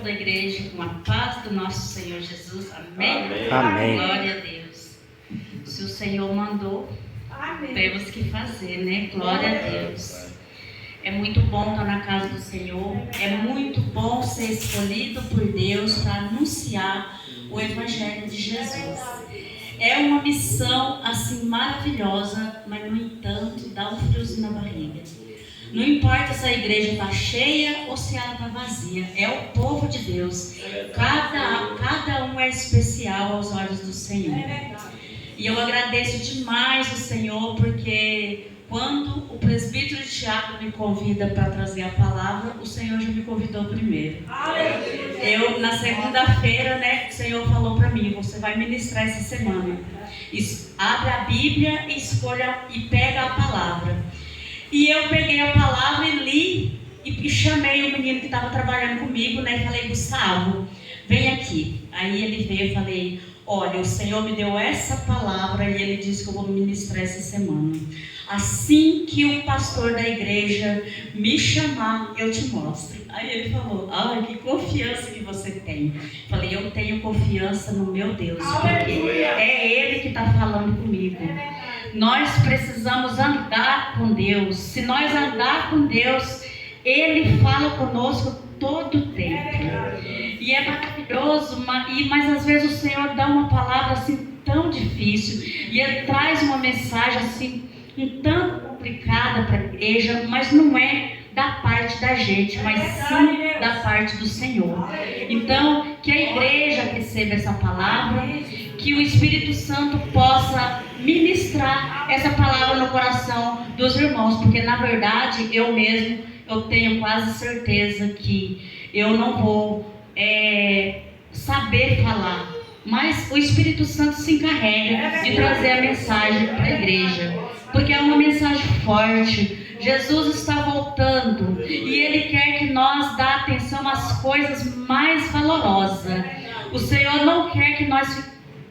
da igreja, com a paz do nosso Senhor Jesus. Amém? Amém. Glória a Deus. Se o Senhor mandou, temos que fazer, né? Glória a Deus. É muito bom estar na casa do Senhor. É muito bom ser escolhido por Deus para anunciar o Evangelho de Jesus. É uma missão assim maravilhosa, mas no entanto dá um friozinho na barriga. Não importa se a igreja está cheia ou se ela está vazia, é o povo de Deus. Cada um é especial aos olhos do Senhor. E eu agradeço demais o Senhor, porque quando o presbítero Tiago me convida para trazer a palavra, o Senhor já me convidou primeiro. Eu, na segunda-feira, né, o Senhor falou para mim: você vai ministrar essa semana. Abre a Bíblia e escolha e pega a palavra. E eu peguei a palavra e li e chamei o menino que estava trabalhando comigo, né, e falei: Gustavo, vem aqui. Aí ele veio e falei: olha, o Senhor me deu essa palavra e Ele disse que eu vou ministrar essa semana. Assim que o pastor da igreja me chamar, eu te mostro. Aí ele falou: ai, que confiança que você tem. Falei: eu tenho confiança no meu Deus, porque é Ele que está falando comigo. Nós precisamos andar com Deus. Se nós andar com Deus, Ele fala conosco todo o tempo. E é maravilhoso, mas às vezes o Senhor dá uma palavra assim tão difícil, e Ele traz uma mensagem assim um tanto complicada para a igreja, mas não é da parte da gente, mas sim da parte do Senhor. Então, que a igreja receba essa palavra, que o Espírito Santo possa ministrar essa palavra no coração dos irmãos, porque na verdade eu tenho quase certeza que eu não vou saber falar, mas o Espírito Santo se encarrega de trazer a mensagem para a igreja, porque é uma mensagem forte. Jesus está voltando e Ele quer que nós dê atenção às coisas mais valorosas. O Senhor não quer que nós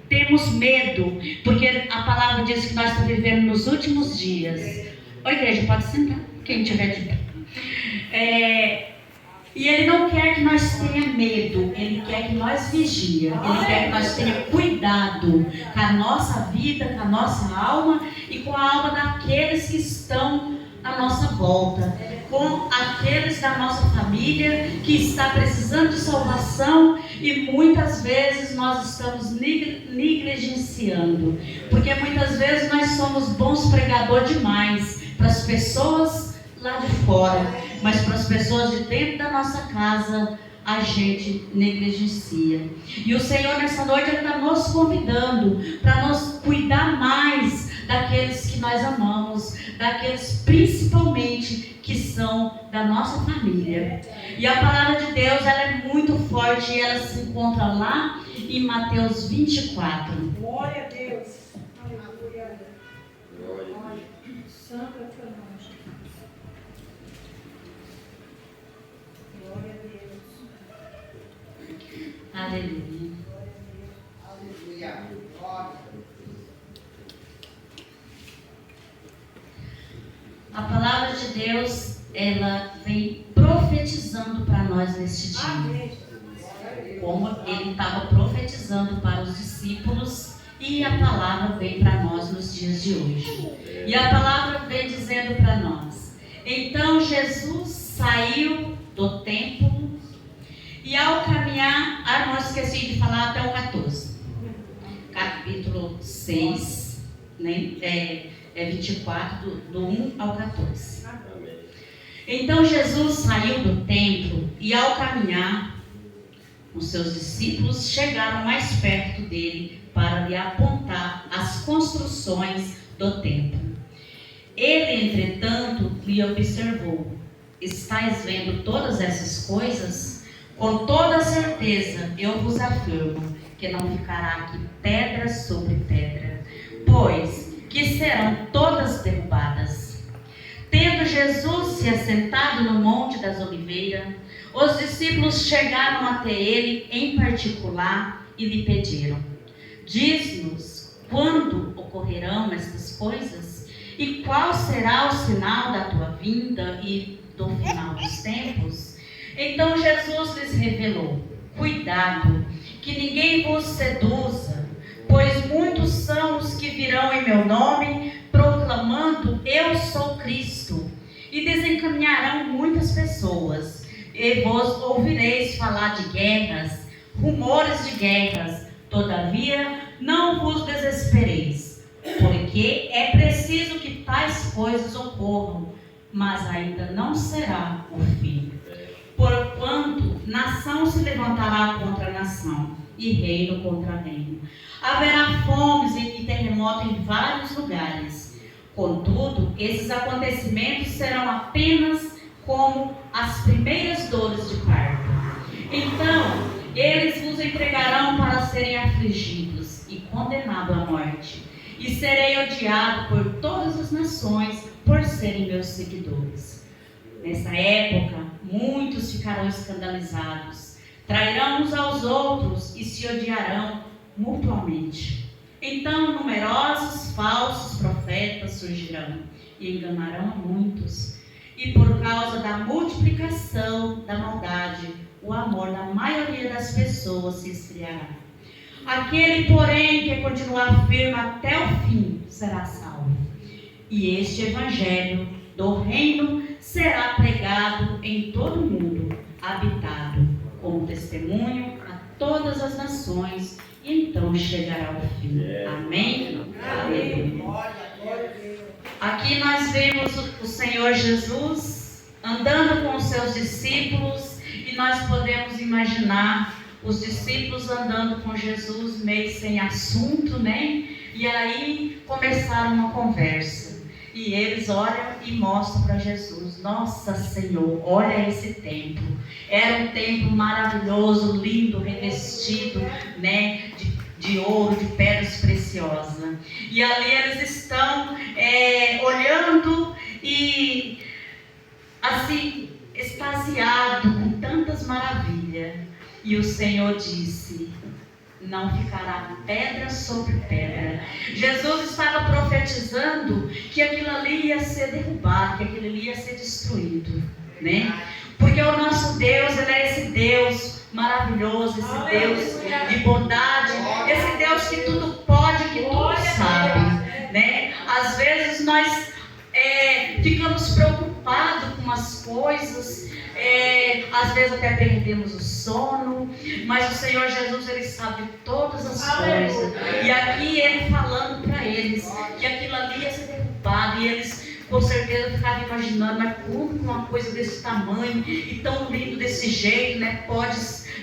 temos medo, porque a palavra diz que nós estamos vivendo nos últimos dias. Ô igreja, pode sentar, quem tiver de pé. E Ele não quer que nós tenhamos medo, Ele quer que nós vigia, Ele quer que nós tenhamos cuidado com a nossa vida, com a nossa alma e com a alma daqueles que estão à nossa volta, com aqueles da nossa família que está precisando de salvação e muitas vezes nós estamos negligenciando, porque muitas vezes nós somos bons pregadores demais para as pessoas lá de fora, mas para as pessoas de dentro da nossa casa a gente negligencia. E o Senhor nessa noite está nos convidando para nos cuidar mais daqueles que nós amamos, daqueles principalmente que são da nossa família. E a palavra de Deus, ela é muito forte e ela se encontra lá em Mateus 24. Glória a Deus. Aleluia. Glória a Deus. Santo é o teu nome. Glória a Deus. Aleluia. Aleluia. A palavra de Deus, ela vem profetizando para nós neste dia. Como Ele estava profetizando para os discípulos, e a palavra vem para nós nos dias de hoje. E a palavra vem dizendo para nós: então Jesus saiu do templo e ao caminhar, não esqueci de falar até o 14, capítulo 6, né? 24, do 1 ao 14. Então Jesus saiu do templo e ao caminhar, os seus discípulos chegaram mais perto dele para lhe apontar as construções do templo. Ele, entretanto, lhe observou: estáis vendo todas essas coisas? Com toda certeza eu vos afirmo que não ficará aqui pedra sobre pedra, pois que serão todas derrubadas. Tendo Jesus se assentado no Monte das Oliveiras, os discípulos chegaram até ele em particular e lhe pediram: diz-nos quando ocorrerão estas coisas e qual será o sinal da tua vinda e do final dos tempos? Então Jesus lhes revelou: cuidado, que ninguém vos seduza, pois muitos são os que virão em meu nome, proclamando: eu sou Cristo, e desencaminharão muitas pessoas. E vós ouvireis falar de guerras, rumores de guerras. Todavia, não vos desespereis, porque é preciso que tais coisas ocorram, mas ainda não será o fim. Porquanto nação se levantará contra nação, e reino contra reino. Haverá fomes e terremotos em vários lugares. Contudo, esses acontecimentos serão apenas como as primeiras dores de parto. Então, eles vos entregarão para serem afligidos e condenados à morte. E serei odiado por todas as nações por serem meus seguidores. Nessa época, muitos ficarão escandalizados, trairão uns aos outros e se odiarão mutuamente. Então, numerosos falsos profetas surgirão e enganarão a muitos. E por causa da multiplicação da maldade, o amor da maioria das pessoas se esfriará. Aquele, porém, que continuar firme até o fim, será salvo. E este evangelho do reino será pregado em todo o mundo, habitado, como testemunho a todas as nações, e então chegará o fim. Amém? Aleluia. Aqui nós vemos o Senhor Jesus andando com os seus discípulos, e nós podemos imaginar os discípulos andando com Jesus meio sem assunto, né? E aí começaram uma conversa. E eles olham e mostram para Jesus: nossa, Senhor, olha esse templo. Era um templo maravilhoso, lindo, revestido, né, de ouro, de pedras preciosas. E ali eles estão olhando e assim, extasiados com tantas maravilhas. E o Senhor disse: não ficará pedra sobre pedra. Jesus estava profetizando que aquilo ali ia ser derrubado, que aquilo ali ia ser destruído, né? Porque o nosso Deus, Ele é esse Deus maravilhoso, esse Deus de bondade, esse Deus que tudo pode, que tudo sabe, né? Às vezes nós ficamos preocupados com as coisas, às vezes até perdemos o sono, mas o Senhor Jesus, Ele sabe todas as coisas. E aqui Ele falando para eles que aquilo ali ia ser derrubado, e eles com certeza ficavam imaginando: mas como uma coisa desse tamanho e tão lindo desse jeito, né,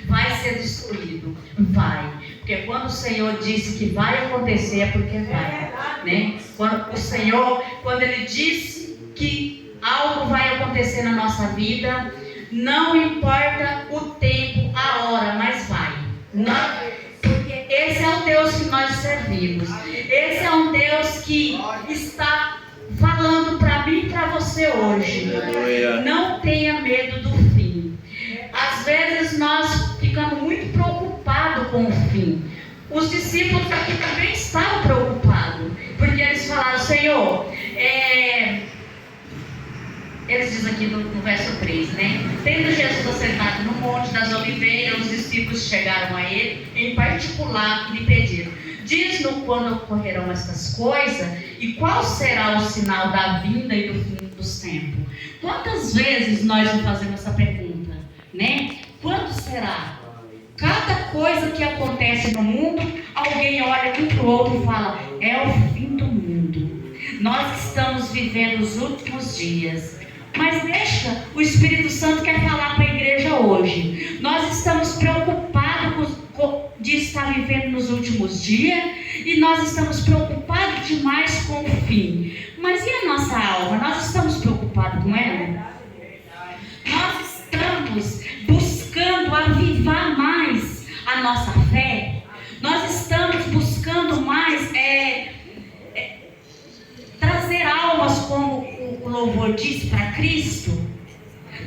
vai ser destruído? Vai, porque quando o Senhor disse que vai acontecer, é porque vai, né? Quando o Senhor, quando Ele disse que algo vai acontecer na nossa vida, não importa o tempo, a hora, mas vai. Não, porque esse é o Deus que nós servimos. Esse é um Deus que está falando para mim e para você hoje. Não tenha medo do fim. Às vezes nós ficamos muito preocupados com o fim. Os discípulos aqui também estavam preocupados, porque eles falaram: Senhor, eles dizem aqui no verso 3, né? Tendo Jesus assentado no Monte das Oliveiras, os discípulos chegaram a ele em particular e lhe pediram: diz-nos quando ocorrerão estas coisas e qual será o sinal da vinda e do fim dos tempos. Quantas vezes nós não fazemos essa pergunta, né? Quando será? Cada coisa que acontece no mundo, alguém olha um para o outro e fala: é o fim do mundo. Nós estamos vivendo os últimos dias. Mas deixa, o Espírito Santo quer falar para a igreja hoje. Nós estamos preocupados de estar vivendo nos últimos dias, e nós estamos preocupados demais com o fim. Mas e a nossa alma? Nós estamos preocupados com ela? Nós estamos buscando avivar mais a nossa fé? Nós estamos buscando mais trazer almas, como o louvor diz, para Cristo?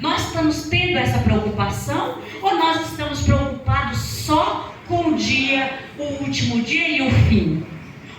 Nós estamos tendo essa preocupação, ou nós estamos preocupados só com o dia, o último dia e o fim?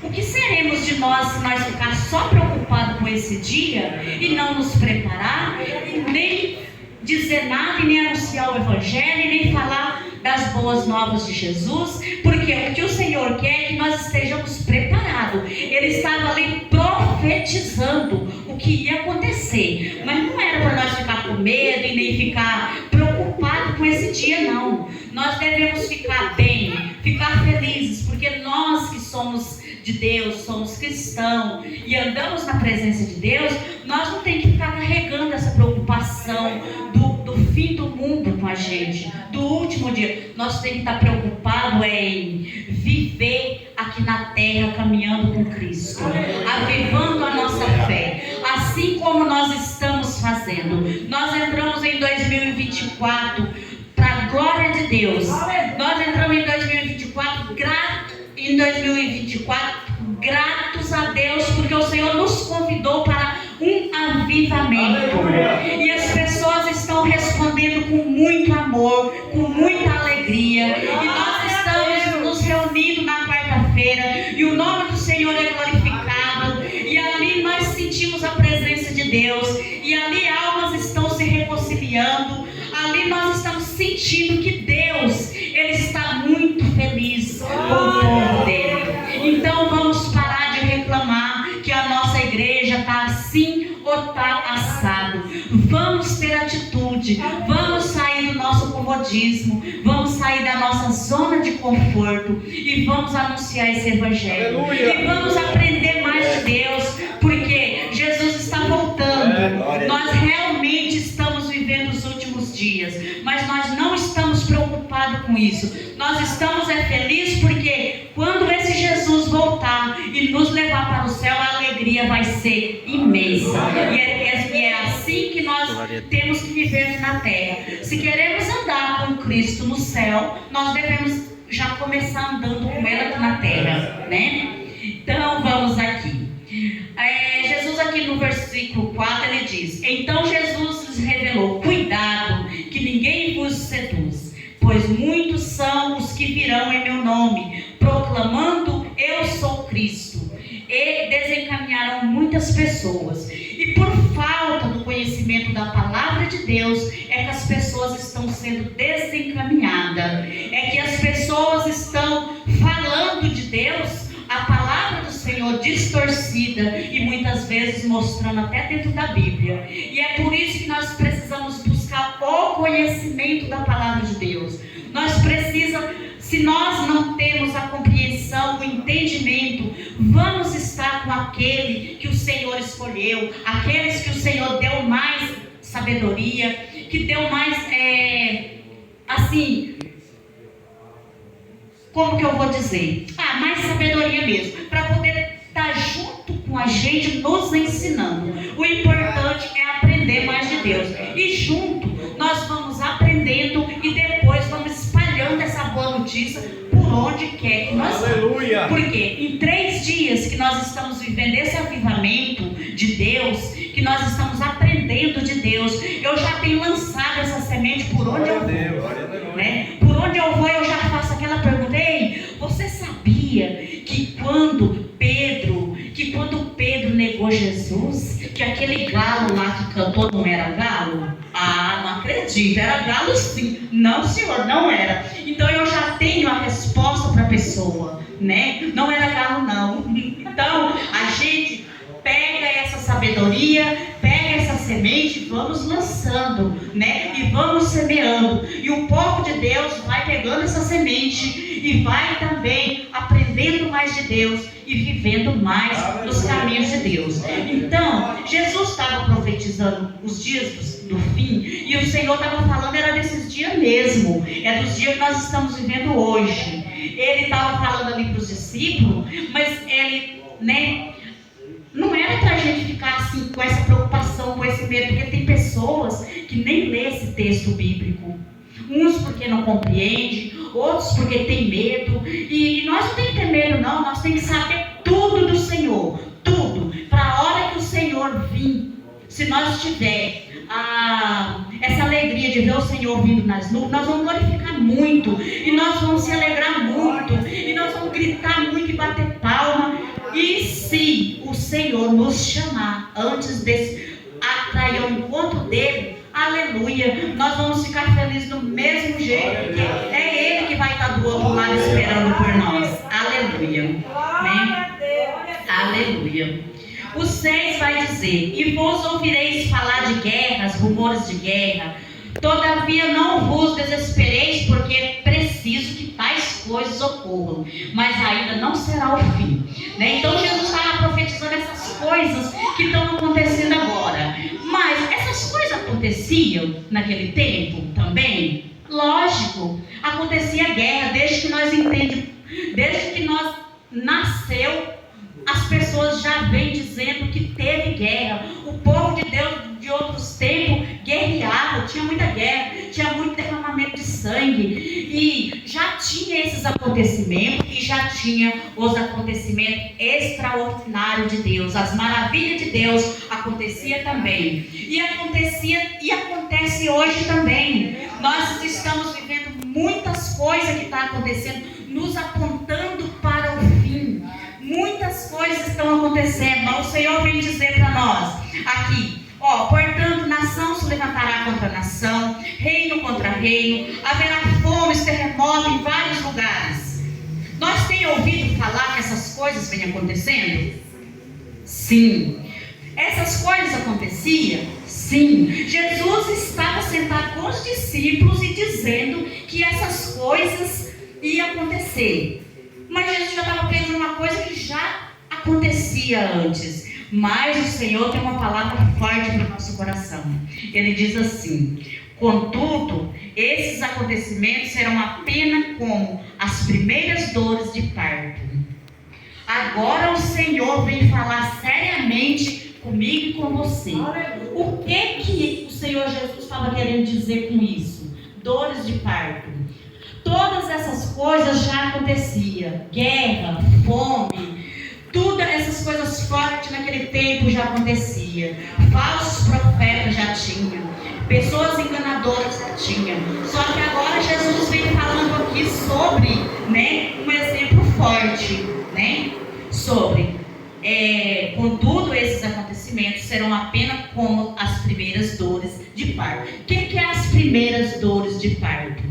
O que seremos de nós se nós ficar só preocupados com esse dia e não nos preparar e nem dizer nada e nem anunciar o Evangelho e nem falar das boas novas de Jesus, porque o que o Senhor quer é que nós estejamos preparados. Ele estava ali profetizando o que ia acontecer, mas não era para nós ficar com medo e nem ficar preocupado com esse dia, não. Nós devemos ficar bem, ficar felizes, porque nós que somos de Deus, somos cristãos e andamos na presença de Deus, nós não temos que ficar carregando essa preocupação do fim do mundo com a gente, do último dia. Nós temos que estar preocupados em viver aqui na terra caminhando com Cristo, avivando a nossa fé, assim como nós estamos fazendo. Nós entramos em 2024 para a glória de Deus. Nós entramos em 2024 gratos a Deus, porque o Senhor nos convidou para um avivamento. E as pessoas estão respondendo com muito amor, com muita alegria. E nós estamos nos reunindo na quarta-feira, e o nome do Senhor é glorificado. E ali nós sentimos a presença de Deus, e ali almas estão se reconciliando. Ali nós estamos sentindo que Deus, Ele está muito feliz com o povo dele. Então vamos parar de reclamar que a nossa igreja está assim ou está assado. Vamos ter atitude, vamos sair do nosso comodismo, vamos sair da nossa zona de conforto e vamos anunciar esse evangelho. Aleluia. E vamos aprender mais de Deus, porque Jesus está voltando. Nós realmente estamos vivendo os últimos dias, mas nós não estamos preocupados com isso. Nós estamos felizes porque quando esse Jesus voltar e nos levar para o céu, a alegria vai ser imensa. E é assim que nós temos que viver na terra. Se queremos andar com Cristo no céu, nós devemos já começar andando com Ele aqui na terra, né? Então vamos aqui. Jesus aqui no versículo 4 ele diz: então Jesus lhes revelou: cuidado que ninguém vos seduz, pois muitos são os que virão em meu nome, proclamando eu sou Cristo, e desencaminharão muitas pessoas. E por falta do conhecimento da palavra de Deus é que as pessoas estão sendo desencaminhadas, é que as pessoas estão falando de Deus, a palavra do Senhor distorcida e muitas vezes mostrando até dentro da Bíblia. E é por isso que nós precisamos buscar o conhecimento da palavra de Deus. Nós precisamos, se nós não temos a compreensão, o entendimento, vamos estar com aquele que o Senhor escolheu, aqueles que o Senhor deu mais sabedoria, que deu mais, como que eu vou dizer? Mais sabedoria mesmo, para poder estar junto com a gente, nos ensinando. O importante é aprender mais de Deus. E junto, nós vamos aprendendo e depois vamos espalhando essa boa notícia por onde quer que nós vamos. Porque em 3 dias que nós estamos vivendo esse avivamento de Deus, que nós estamos aprendendo de Deus, eu já tenho lançado essa semente por onde eu vou, né? Por onde eu vou, eu já faço aquela pergunta: ei, você sabia que quando Pedro negou Jesus, que aquele galo lá que cantou não era galo? Não acredito, era galo sim. Não, senhor, não era. Então eu já tenho a resposta para a pessoa, né? Não era galo não. Então a gente pega essa sabedoria, pega essa semente e vamos lançando, né? E vamos semeando. E o povo de Deus vai pegando essa semente e vai também aprendendo mais de Deus e vivendo mais nos caminhos de Deus. Então, Jesus estava profetizando os dias do fim, e o Senhor estava falando, era desses dias mesmo, é dos dias que nós estamos vivendo hoje. Ele estava falando ali para os discípulos, mas ele, né, não era para a gente ficar assim com essa preocupação, com esse medo, porque tem pessoas que nem lê esse texto bíblico. Uns porque não compreendem, outros porque tem medo. E nós não temos que ter medo não, nós temos que saber tudo do Senhor, tudo, para a hora que o Senhor vir. Se nós tiver essa alegria de ver o Senhor vindo nas nuvens, nós vamos glorificar muito, e nós vamos se alegrar muito, e nós vamos gritar muito e bater palma. E se o Senhor nos chamar antes desse, para ir ao encontro dele, aleluia. aleluia, nós vamos ficar felizes do mesmo jeito, porque é Ele que vai estar do outro lado esperando por nós, aleluia, né? Aleluia. O 6 vai dizer: e vos ouvireis falar de guerras, rumores de guerra, todavia não vos desespereis, porque é preciso que tais coisas ocorram, mas ainda não será o fim, né? Então Jesus estava profetizando essas coisas que estão acontecendo agora. Mas essas coisas aconteciam naquele tempo também? Lógico, acontecia guerra desde que nós entendemos, desde que nós nasceu, as pessoas já vêm dizendo que teve guerra. O povo de Deus de outros tempos guerreava, tinha muita guerra, tinha muito derramamento de sangue, e já tinha esses acontecimentos, e já tinha os acontecimentos extraordinários de Deus, as maravilhas de Deus acontecia também, e acontecia e acontece hoje também. Nós estamos vivendo muitas coisas que estão acontecendo, nos apontando para o fim. Muitas coisas estão acontecendo, mas o Senhor vem dizer para nós aqui: portanto, nação se levantará contra nação, reino contra reino, haverá fomes, terremotos em vários lugares. Nós temos ouvido falar que essas coisas vêm acontecendo? Sim. Essas coisas aconteciam? Sim. Jesus estava sentado com os discípulos e dizendo que essas coisas iam acontecer. Mas Jesus já estava pregando uma coisa que já acontecia antes. Mas o Senhor tem uma palavra forte para o nosso coração. Ele diz assim: contudo, esses acontecimentos serão apenas como as primeiras dores de parto. Agora o Senhor vem falar seriamente comigo e com você. O que o Senhor Jesus estava querendo dizer com isso? Dores de parto. Todas essas coisas já aconteciam. Guerra, fome, tudo essas coisas fortes naquele tempo já acontecia. Falsos profetas já tinham, pessoas enganadoras já tinham. Só que agora Jesus vem falando aqui sobre, um exemplo forte, sobre, contudo, esses acontecimentos serão apenas como as primeiras dores de parto. O que é as primeiras dores de parto?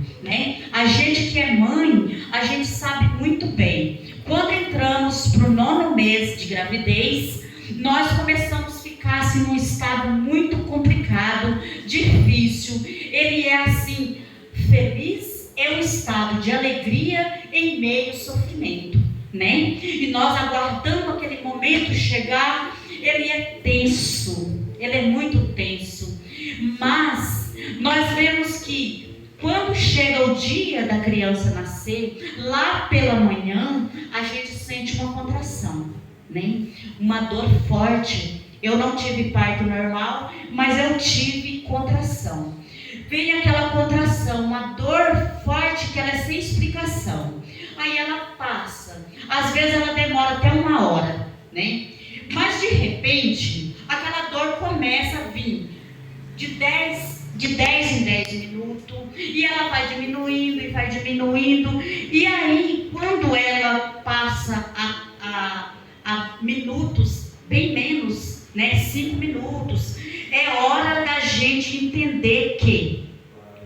A gente que é mãe, a gente sabe muito bem. Quando entramos para o 9º mês de gravidez, nós começamos a ficar assim, num estado muito complicado, difícil. Ele é assim, feliz, é um estado de alegria em meio ao sofrimento, E nós aguardando aquele momento chegar, ele é tenso, ele é muito tenso. Mas nós vemos que quando chega o dia da criança nascer, lá pela manhã, a gente sente uma contração, uma dor forte. Eu não tive parto normal, mas eu tive contração. Vem aquela contração, uma dor forte que ela é sem explicação. Aí ela passa, às vezes ela demora até 1 hora, Mas de repente, aquela dor começa a vir de 10 em 10 minutos, e ela vai diminuindo e vai diminuindo, e aí quando ela passa a minutos, bem menos, 5 minutos, é hora da gente entender que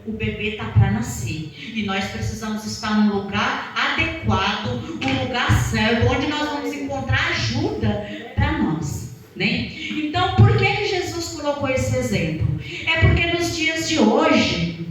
o bebê está para nascer, e nós precisamos estar num lugar adequado, um lugar certo, onde nós vamos encontrar ajuda para nós, Então, por que Jesus colocou esse exemplo? É porque nos dias de hoje,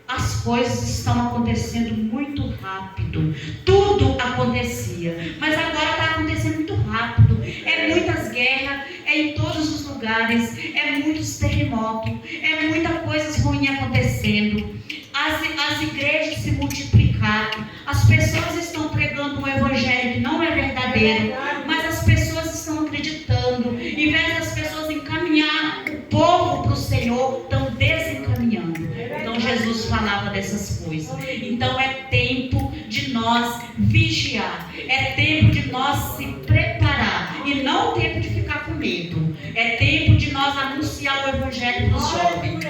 as coisas estão acontecendo muito rápido. Tudo acontecia, mas agora está acontecendo muito rápido. É muitas guerras, é em todos os lugares, é muitos terremotos, é muita coisa ruim acontecendo. As igrejas se multiplicaram, as pessoas estão pregando um evangelho que não é verdadeiro, mas as pessoas estão acreditando. Em vez das pessoas encaminhar o povo para o Senhor, estão desencaminhando. Então Jesus falava dessas coisas. Então é tempo de nós vigiar, é tempo de nós se preparar, e não tempo de ficar com medo. É tempo de nós anunciar o evangelho para os jovens,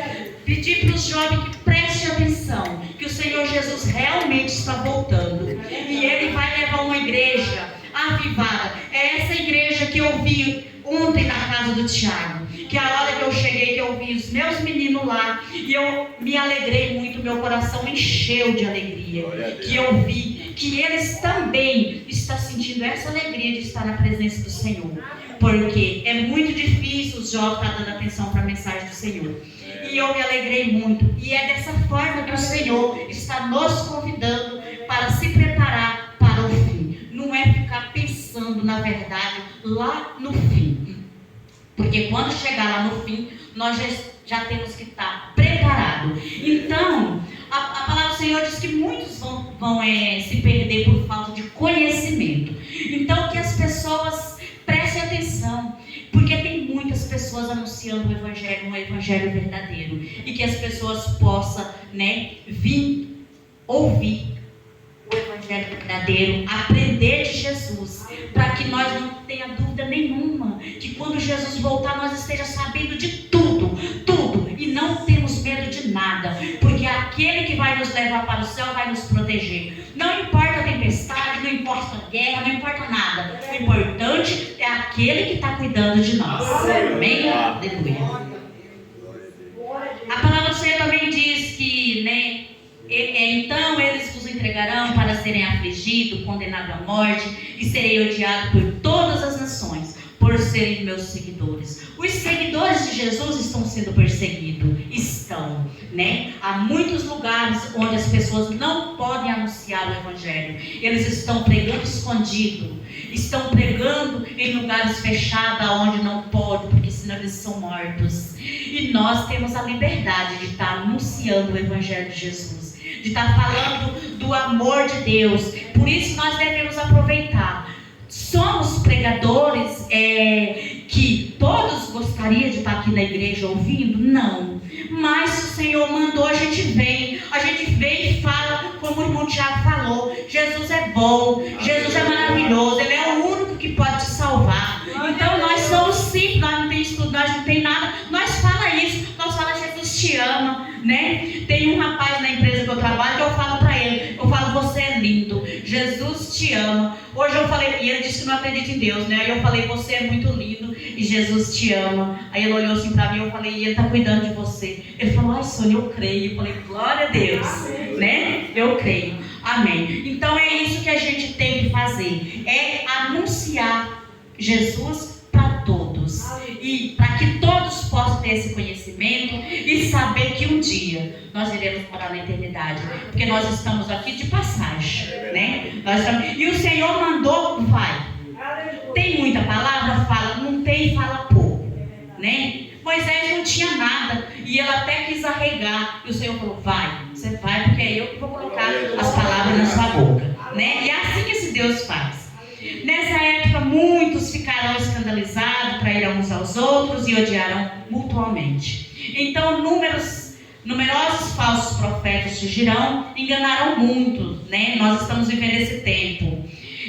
pedir para os jovens que prestem atenção, que o Senhor Jesus realmente está voltando, e Ele vai levar uma igreja avivada. É essa igreja que ouvi ontem na casa do Tiago, que a hora que eu cheguei, que eu vi os meus meninos lá, e eu me alegrei muito, meu coração encheu de alegria, que eu vi que eles também estão sentindo essa alegria de estar na presença do Senhor, porque é muito difícil os jovens estar dando atenção para a mensagem do Senhor, e eu me alegrei muito, e é dessa forma que o Senhor está nos convidando para se preparar para o fim, não é ficar pensando na verdade lá no fim, porque quando chegar lá no fim, nós já temos que estar preparados. Então, a palavra do Senhor diz que muitos vão se perder por falta de conhecimento. Então, que as pessoas prestem atenção, porque tem muitas pessoas anunciando o Evangelho, um Evangelho verdadeiro, e que as pessoas possam, vir ouvir o Evangelho verdadeiro, aprender de Jesus, para que nós não tenha dúvida nenhuma, que quando Jesus voltar nós esteja sabendo de tudo, e não temos medo de nada, porque aquele que vai nos levar para o céu vai nos proteger. Não importa a tempestade, não importa a guerra, não importa nada. O importante é aquele que está cuidando de nós. Amém? Aleluia. A palavra do Senhor também diz que, então eles vos entregarão para serem afligidos, condenados à morte, e serei odiado por todas as nações, por serem meus seguidores. Os seguidores de Jesus estão sendo perseguidos. Há muitos lugares onde as pessoas não podem anunciar o Evangelho. Eles estão pregando escondido. Estão pregando em lugares fechados, onde não pode, porque senão eles são mortos. E nós temos a liberdade de estar anunciando o Evangelho de Jesus, de estar falando do amor de Deus. Por isso nós devemos aproveitar. Somos pregadores que todos gostariam de estar aqui na igreja ouvindo? Não. Mas se o Senhor mandou, a gente vem e fala, como o irmão Tiago falou, Jesus é bom, Jesus é maravilhoso, Ele é o único que pode te salvar. Então nós somos simples, nós não temos estudo, nós não temos nada, nós fala isso, nós fala Jesus te ama, Tem um rapaz na empresa que eu trabalho que eu falo para ele, você é lindo, Jesus te ama. Hoje eu falei, e ele disse que não acredita em Deus, Aí eu falei, você é muito lindo e Jesus te ama. Aí ele olhou assim para mim, eu falei, e ele está cuidando de você. Ele falou, ai Sônia, eu creio. Eu falei, glória a Deus, Eu creio, amém. Então é isso que a gente tem que fazer, é anunciar Jesus para todos, e para que todos possam ter esse conhecimento e saber que um dia nós iremos morar na eternidade, porque nós estamos aqui de passagem, E o Senhor mandou, vai. Tem muita palavra, fala, não tem, fala pouco, Moisés não tinha nada, e ele até quis arregar, e o Senhor falou, vai, você vai, porque é eu que vou colocar as palavras na sua boca, E é assim que esse Deus faz. Nessa época, muitos ficarão escandalizados, trairão uns aos outros e odiarão mutuamente. Então, numerosos falsos profetas surgirão, enganarão muito, Nós estamos vivendo esse tempo.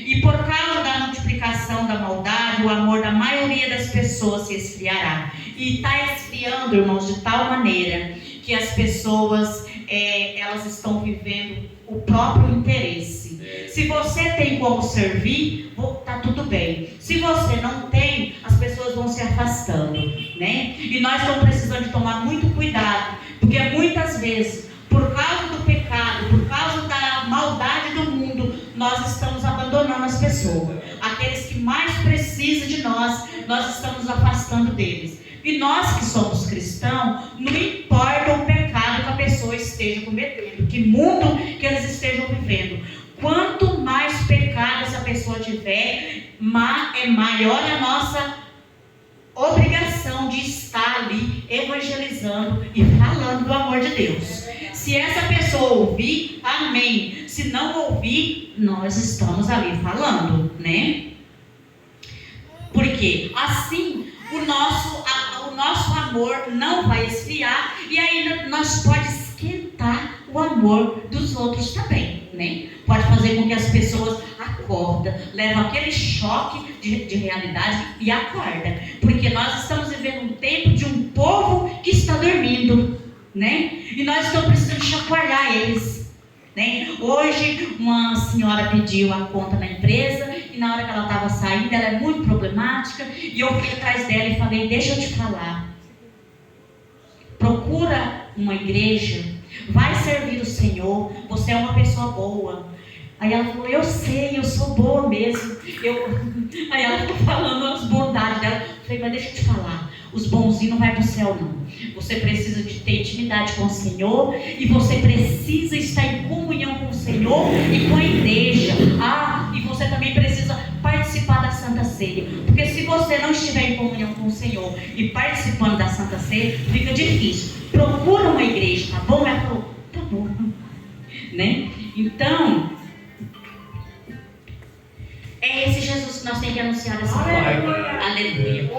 E por causa da multiplicação da maldade, o amor da maioria das pessoas se esfriará. E está esfriando, irmãos, de tal maneira que as pessoas, elas estão vivendo o próprio interesse. Se você tem como servir, está tudo bem. Se você não tem, as pessoas vão se afastando, E nós estamos precisando de tomar muito cuidado, porque muitas vezes, por causa do pecado, por causa da maldade do mundo, nós estamos abandonando as pessoas. Aqueles que mais precisam de nós estamos afastando deles. E nós que somos cristãos, não importa o pecado que a pessoa esteja cometendo, que mundo que eles estejam vivendo. Quanto mais pecado essa pessoa tiver, é maior a nossa obrigação de estar ali evangelizando e falando do amor de Deus. Se essa pessoa ouvir, amém. Se não ouvir, nós estamos ali falando, Porque assim o nosso amor não vai esfriar, e ainda nós pode esquentar o amor dos outros também, Pode fazer com que as pessoas acordem, levam aquele choque de realidade e acordam, porque nós estamos vivendo um tempo de um povo que está dormindo, E nós estamos precisando chacoalhar eles, Hoje uma senhora pediu a conta na empresa e na hora que ela estava saindo, ela é muito problemática, e eu fui atrás dela e falei, deixa eu te falar, procura uma igreja, vai servir o Senhor, você é uma pessoa boa. Aí ela falou, eu sei, eu sou boa mesmo. Aí ela ficou falando as bondades dela. Eu falei, mas deixa eu te falar, os bonzinhos não vão para o céu não. Você precisa de ter intimidade com o Senhor, e você precisa estar em comunhão com o Senhor e com a igreja. E você também precisa participar da Santa Ceia, porque se você não estiver em comunhão com o Senhor e participando da Santa Ceia, fica difícil. Procura uma igreja, tá bom? Ela falou, tá bom, né? Então, é esse Jesus que nós temos que anunciar dessa forma. Aleluia.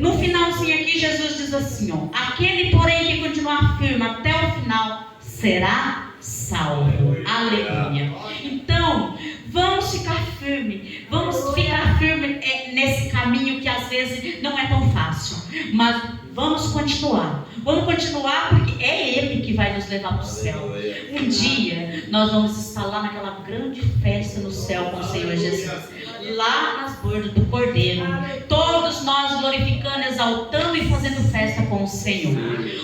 No finalzinho aqui, Jesus diz assim, ó, aquele, porém, que continuar firme até o final, será salvo. Aleluia. Então, vamos ficar firme. Vamos ficar firme nesse caminho que às vezes não é tão fácil. Mas vamos continuar. Vamos continuar porque é Ele que vai nos levar para o céu. Um dia nós vamos estar lá naquela grande festa no céu com o Senhor Jesus. Lá nas bordas do Cordeiro. Todos nós glorificando, exaltando e fazendo festa com o Senhor.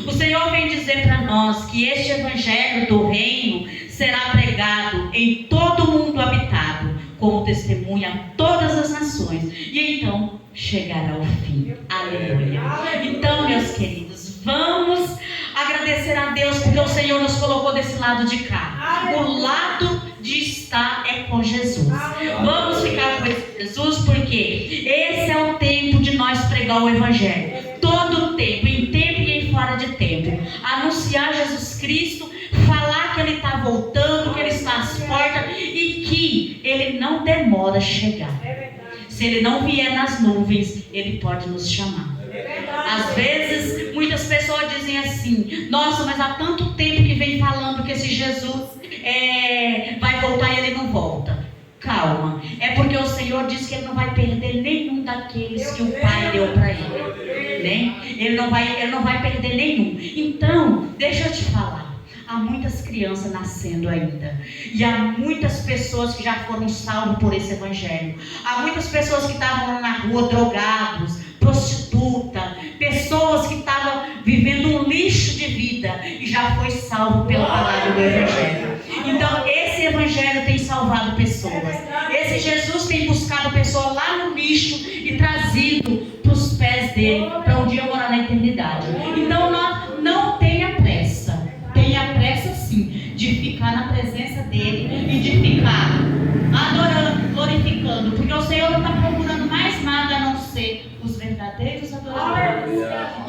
O Senhor vem dizer para nós que este evangelho do reino será pregado em todo o mundo habitado, como testemunha a todas as nações. E então chegará o fim. Aleluia. Então, meus queridos, vamos agradecer a Deus porque o Senhor nos colocou desse lado de cá. O lado de estar é com Jesus. Vamos ficar com Jesus porque esse é o tempo de nós pregar o evangelho. Todo o tempo, em tempo e em fora de tempo. Anunciar Jesus Cristo, falar que Ele está voltando, que Ele está às portas e que Ele não demora a chegar. Se Ele não vier nas nuvens, Ele pode nos chamar. Às vezes, muitas pessoas dizem assim, nossa, mas há tanto tempo que vem falando que esse Jesus vai voltar e Ele não volta. Calma, é porque o Senhor disse que Ele não vai perder nenhum daqueles que o Pai deu para Ele, né? Ele não vai perder nenhum. Então, deixa eu te falar, há muitas crianças nascendo ainda, e há muitas pessoas que já foram salvas por esse evangelho. Há muitas pessoas que estavam lá na rua drogados, prostituta, pessoas que estavam vivendo um lixo de vida e já foi salvo pela palavra do evangelho. Então esse evangelho tem salvado pessoas. Esse Jesus tem buscado pessoas lá no lixo e trazido para os pés dele, para um dia morar na eternidade. Então não tenha pressa. Tenha pressa sim de ficar na presença dele e de ficar adorando, glorificando, porque o Senhor não está procurando mais nada a não ser os verdadeiros adoradores.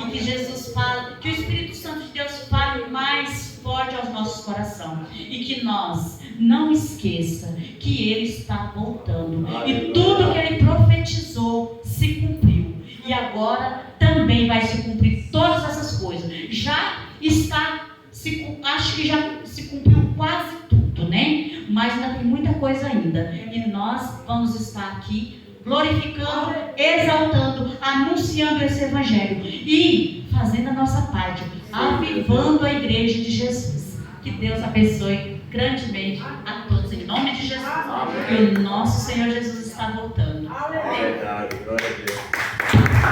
E que Jesus fale, que o Espírito Santo de Deus fale mais forte aos nossos corações, e que nós não esqueça que Ele está voltando e tudo que Ele profetizou se cumpriu, e agora também vai se cumprir todas essas coisas. Já está, acho que já se cumpriu quase tudo, né? Mas ainda tem muita coisa ainda, e nós vamos estar aqui glorificando, exaltando, anunciando esse evangelho e fazendo a nossa parte, avivando a igreja de Jesus. Que Deus abençoe grandemente a todos, em nome de Jesus. E o nosso Senhor Jesus está voltando. Verdade, glória a Deus.